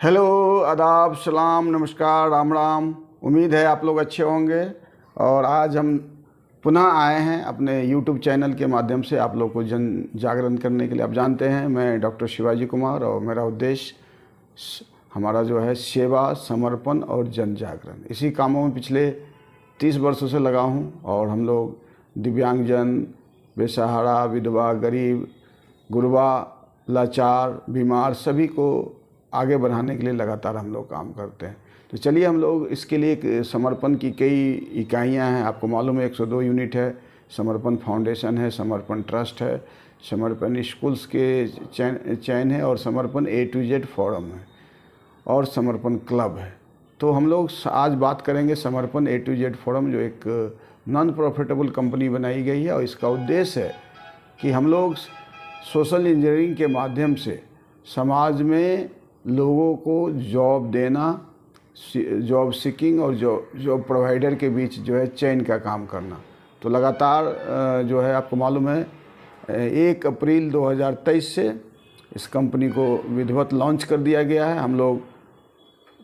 Hello, आदाब, सलाम, नमस्कार, राम राम। उम्मीद है आप लोग अच्छे होंगे। और आज हम पुनः आए हैं अपने YouTube चैनल के माध्यम से आप लोग को जन जागरण करने के लिए। आप जानते हैं मैं डॉक्टर शिवाजी कुमार और मेरा उद्देश्य हमारा जो है सेवा, समर्पण और जन जागरण। इसी कामों में पिछले 30 वर्षों से लगा हूँ। और हम लोग दिव्यांगजन, बेसहारा, विधवा, गरीब, गुरबा, लाचार, बीमार सभी को आगे बढ़ाने के लिए लगातार हम लोग काम करते हैं। तो चलिए हम लोग इसके लिए एक समर्पण की कई इकाइयां हैं। आपको मालूम है 102 यूनिट है, समर्पण फाउंडेशन है, समर्पण ट्रस्ट है, समर्पण स्कूल्स के चैन है, और समर्पण A to Z फोरम है, और समर्पण क्लब है। तो हम लोग आज बात करेंगे समर्पण A to Z फोरम, जो एक नॉन प्रॉफिटेबल कंपनी बनाई गई है। और इसका उद्देश्य है कि हम लोग सोशल इंजीनियरिंग के माध्यम से समाज में लोगों को जॉब देना, जॉब सीकिंग और जॉब प्रोवाइडर के बीच जो है चेन का काम करना। तो लगातार जो है आपको मालूम है 1 अप्रैल 2023 से इस कंपनी को विधिवत लॉन्च कर दिया गया है। हम लोग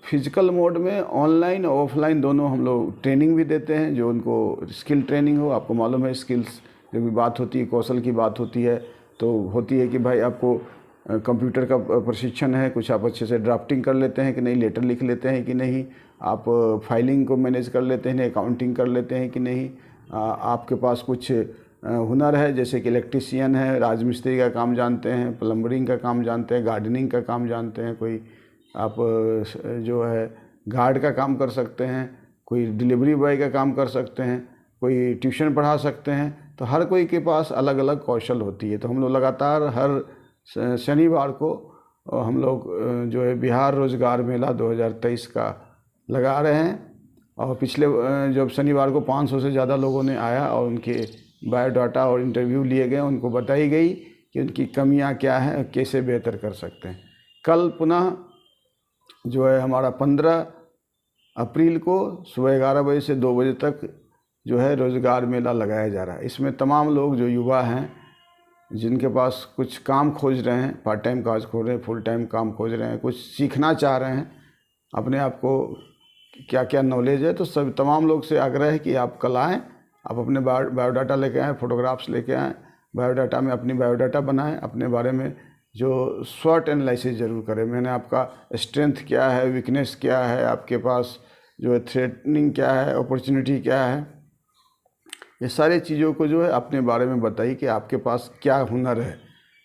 फिजिकल मोड में ऑनलाइन और ऑफलाइन दोनों हम लोग ट्रेनिंग भी देते हैं, जो उनको स्किल ट्रेनिंग हो। आपको मालूम है स्किल्स जब भी बात होती है, कौशल की बात होती है, तो होती है कि भाई आपको कंप्यूटर का प्रशिक्षण है, कुछ आप अच्छे से ड्राफ्टिंग कर लेते हैं कि नहीं, लेटर लिख लेते हैं कि नहीं, आप फाइलिंग को मैनेज कर लेते हैं, अकाउंटिंग कर लेते हैं कि नहीं, आपके पास कुछ हुनर है जैसे कि इलेक्ट्रीशियन है, राजमिस्त्री का काम जानते हैं, प्लम्बरिंग का काम जानते हैं, गार्डनिंग का काम जानते हैं, कोई आप जो है गार्ड का काम कर सकते हैं, कोई डिलीवरी बॉय का काम कर सकते हैं, कोई ट्यूशन पढ़ा सकते हैं। तो हर कोई के पास अलग अलग कौशल होती है। तो हम लोग लगातार हर शनिवार को हम लोग जो है बिहार रोज़गार मेला 2023 का लगा रहे हैं। और पिछले जब शनिवार को 500 से ज़्यादा लोगों ने आया और उनके बायोडाटा और इंटरव्यू लिए गए, उनको बताई गई कि उनकी कमियां क्या हैं और कैसे बेहतर कर सकते हैं। कल पुनः जो है हमारा 15 अप्रैल को सुबह 11 बजे से 2 बजे तक जो है रोज़गार मेला लगाया जा रहा है। इसमें तमाम लोग जो युवा हैं, जिनके पास कुछ काम खोज रहे हैं, पार्ट टाइम काज खोज रहे हैं, फुल टाइम काम खोज रहे हैं, कुछ सीखना चाह रहे हैं, अपने आप को क्या क्या नॉलेज है, तो सब तमाम लोग से आग्रह है कि आप कल आएँ, आप अपने बायोडाटा लेके आएँ, फोटोग्राफ्स लेके आएँ, बायोडाटा में अपनी बायोडाटा बनाएं, अपने बारे में जो स्वॉट एनालिसिस ज़रूर करें। मैंने आपका स्ट्रेंथ क्या है, वीकनेस क्या है, आपके पास जो है थ्रेटनिंग क्या है, अपॉर्चुनिटी क्या है, ये सारी चीज़ों को जो है अपने बारे में बताइए कि आपके पास क्या हुनर है,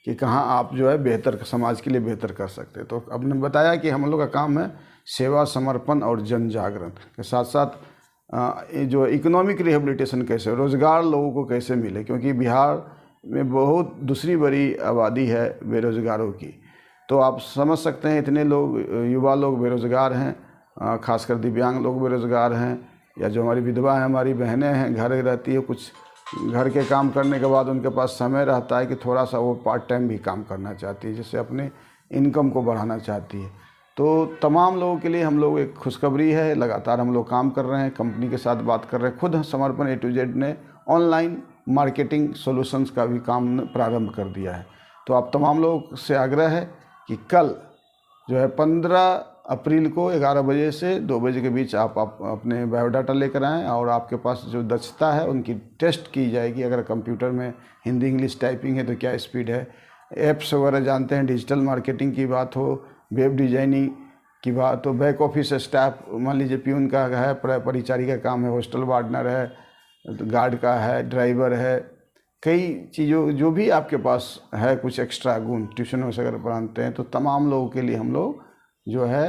कि कहाँ आप जो है बेहतर समाज के लिए बेहतर कर सकते हैं। तो अब ने बताया कि हम लोग का काम है सेवा, समर्पण और जन जागरण के साथ साथ जो इकोनॉमिक रिहेबिलिटेशन कैसे, रोज़गार लोगों को कैसे मिले, क्योंकि बिहार में बहुत दूसरी बड़ी आबादी है बेरोज़गारों की। तो आप समझ सकते हैं इतने लोग, युवा लोग बेरोज़गार हैं, खासकर दिव्यांग लोग बेरोज़गार हैं, या जो हमारी विधवा हैं, हमारी बहनें हैं, घर रहती है, कुछ घर के काम करने के बाद उनके पास समय रहता है कि थोड़ा सा वो पार्ट टाइम भी काम करना चाहती है, जिससे अपने इनकम को बढ़ाना चाहती है। तो तमाम लोगों के लिए हम लोग एक खुशखबरी है, लगातार हम लोग काम कर रहे हैं, कंपनी के साथ बात कर रहे हैं। खुद समर्पण A to Z ने ऑनलाइन मार्केटिंग सॉल्यूशंस का भी काम प्रारंभ कर दिया है। तो आप तमाम लोग से आग्रह है कि कल जो है 15 अप्रैल को 11 बजे से 2 बजे के बीच आप अपने बायोडाटा लेकर आएँ, और आपके पास जो दक्षता है उनकी टेस्ट की जाएगी। अगर कंप्यूटर में हिंदी इंग्लिश टाइपिंग है तो क्या स्पीड है, ऐप्स वगैरह जानते हैं, डिजिटल मार्केटिंग की बात हो, वेब डिज़ाइनिंग की बात हो, बैक ऑफिस स्टाफ, मान लीजिए प्यून का है, परिचारी का काम है, हॉस्टल वार्डनर है, गार्ड का है, ड्राइवर है, कई चीज़ों जो भी आपके पास है कुछ एक्स्ट्रा गुण, ट्यूशन वगैरह पढ़ाते हैं, तो तमाम लोगों के लिए हम लोग जो है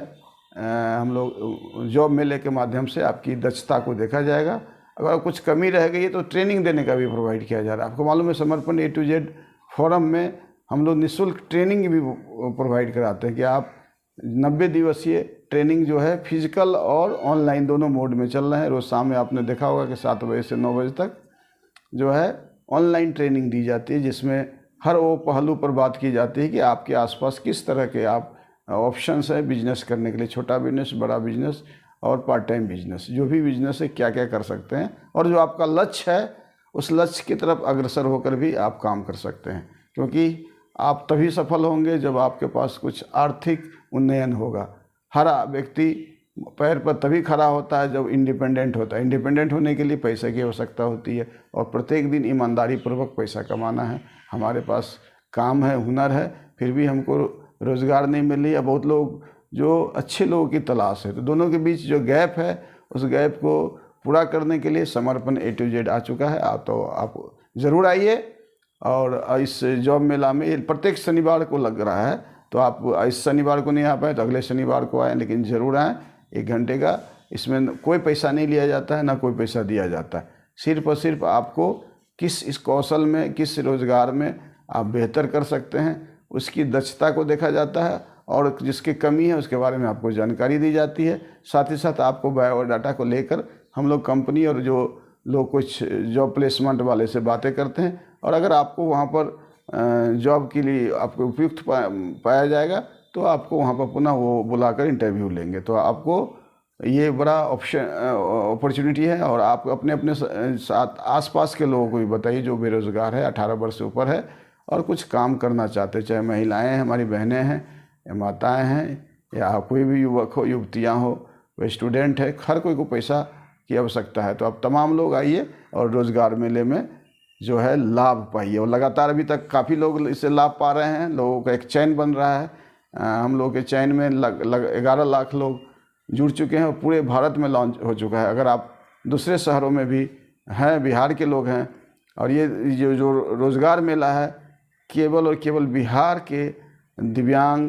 हम लोग जॉब मेले के माध्यम से आपकी दक्षता को देखा जाएगा। अगर कुछ कमी रह गई है तो ट्रेनिंग देने का भी प्रोवाइड किया जा रहा है। आपको मालूम है समर्पण A to Z फोरम में हम लोग निःशुल्क ट्रेनिंग भी प्रोवाइड कराते हैं कि आप 90 दिवसीय ट्रेनिंग जो है फिजिकल और ऑनलाइन दोनों मोड में चल रहे हैं। रोज़ शाम में आपने देखा होगा कि 7 बजे से 9 बजे तक जो है ऑनलाइन ट्रेनिंग दी जाती है, जिसमें हर वो पहलू पर बात की जाती है कि आपके आसपास किस तरह के आप ऑप्शंस है बिजनेस करने के लिए, छोटा बिजनेस, बड़ा बिजनेस और पार्ट टाइम बिजनेस, जो भी बिजनेस है क्या क्या कर सकते हैं, और जो आपका लक्ष्य है उस लक्ष्य की तरफ अग्रसर होकर भी आप काम कर सकते हैं। क्योंकि आप तभी सफल होंगे जब आपके पास कुछ आर्थिक उन्नयन होगा। हर व्यक्ति पैर पर तभी खड़ा होता है जब इंडिपेंडेंट होता है। इंडिपेंडेंट होने के लिए पैसे की आवश्यकता होती है और प्रत्येक दिन ईमानदारी पूर्वक पैसा कमाना है। हमारे पास काम है, हुनर है, फिर भी हमको रोज़गार नहीं मिल रही है। बहुत लोग जो अच्छे लोगों की तलाश है, तो दोनों के बीच जो गैप है उस गैप को पूरा करने के लिए समर्पण A to Z आ चुका है। आप ज़रूर आइए। और इस जॉब मेला में प्रत्येक शनिवार को लग रहा है, तो आप इस शनिवार को नहीं आ पाए तो अगले शनिवार को आएँ, लेकिन ज़रूर आएँ। 1 घंटे का, इसमें कोई पैसा नहीं लिया जाता है, ना कोई पैसा दिया जाता है। सिर्फ और सिर्फ आपको इस कौशल में, किस रोज़गार में आप बेहतर कर सकते हैं उसकी दक्षता को देखा जाता है, और जिसकी कमी है उसके बारे में आपको जानकारी दी जाती है। साथ ही साथ आपको बायोडाटा को लेकर हम लोग कंपनी और जो लोग कुछ जॉब प्लेसमेंट वाले से बातें करते हैं, और अगर आपको वहाँ पर जॉब के लिए आपको उपयुक्त पाया जाएगा तो आपको वहाँ पर पुनः वो बुलाकर इंटरव्यू लेंगे। तो आपको ये बड़ा अपॉर्चुनिटी है। और आप अपने अपने साथ आसपास के लोगों को भी बताइए जो बेरोज़गार है, 18 वर्ष से ऊपर है और कुछ काम करना चाहते हैं, चाहे महिलाएं हैं, हमारी बहनें हैं या माताएं हैं, या कोई भी युवक हो, युवतियां हो, वे स्टूडेंट है, हर कोई को पैसा की आवश्यकता है। तो आप तमाम लोग आइए और रोज़गार मेले में जो है लाभ पाइए। और लगातार अभी तक काफ़ी लोग इससे लाभ पा रहे हैं। लोगों का एक चैन बन रहा है। हम लोग के चैन में 11 लाख लोग जुड़ चुके हैं और पूरे भारत में लॉन्च हो चुका है। अगर आप दूसरे शहरों में भी हैं, बिहार के लोग हैं, और ये जो रोज़गार मेला है केवल और केवल बिहार के दिव्यांग,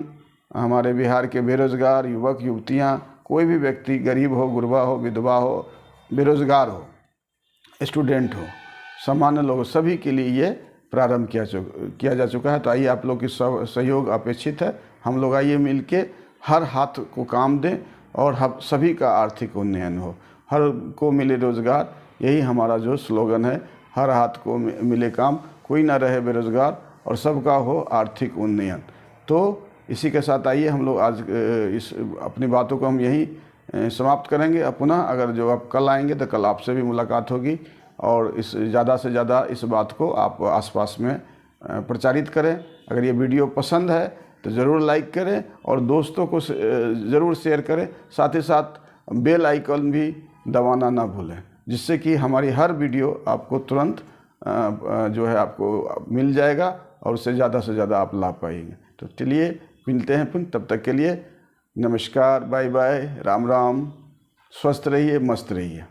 हमारे बिहार के बेरोज़गार युवक युवतियाँ, कोई भी व्यक्ति गरीब हो, गुरबा हो, विधवा हो, बेरोज़गार हो, स्टूडेंट हो, सामान्य लोग, सभी के लिए ये प्रारंभ किया जा चुका है। तो आइए, आप लोग की सहयोग अपेक्षित है। हम लोग आइए मिल के हर हाथ को काम दें और हम सभी का आर्थिक उन्नयन हो, हर को मिले रोज़गार, यही हमारा जो स्लोगन है। हर हाथ को मिले काम, कोई ना रहे बेरोज़गार और सबका हो आर्थिक उन्नयन। तो इसी के साथ आइए हम लोग आज इस अपनी बातों को हम यहीं समाप्त करेंगे। पुनः अगर जो आप कल आएंगे तो कल आपसे भी मुलाकात होगी, और इस ज़्यादा से ज़्यादा इस बात को आप आसपास में प्रचारित करें। अगर ये वीडियो पसंद है तो ज़रूर लाइक करें और दोस्तों को ज़रूर शेयर करें। साथ ही साथ बेल आइकन भी दबाना ना भूलें, जिससे कि हमारी हर वीडियो आपको तुरंत जो है आपको मिल जाएगा और उससे ज़्यादा आप लाभ पाएंगे। तो चलिए मिलते हैं फिर, तब तक के लिए नमस्कार, बाय बाय, राम राम, स्वस्थ रहिए, मस्त रहिए।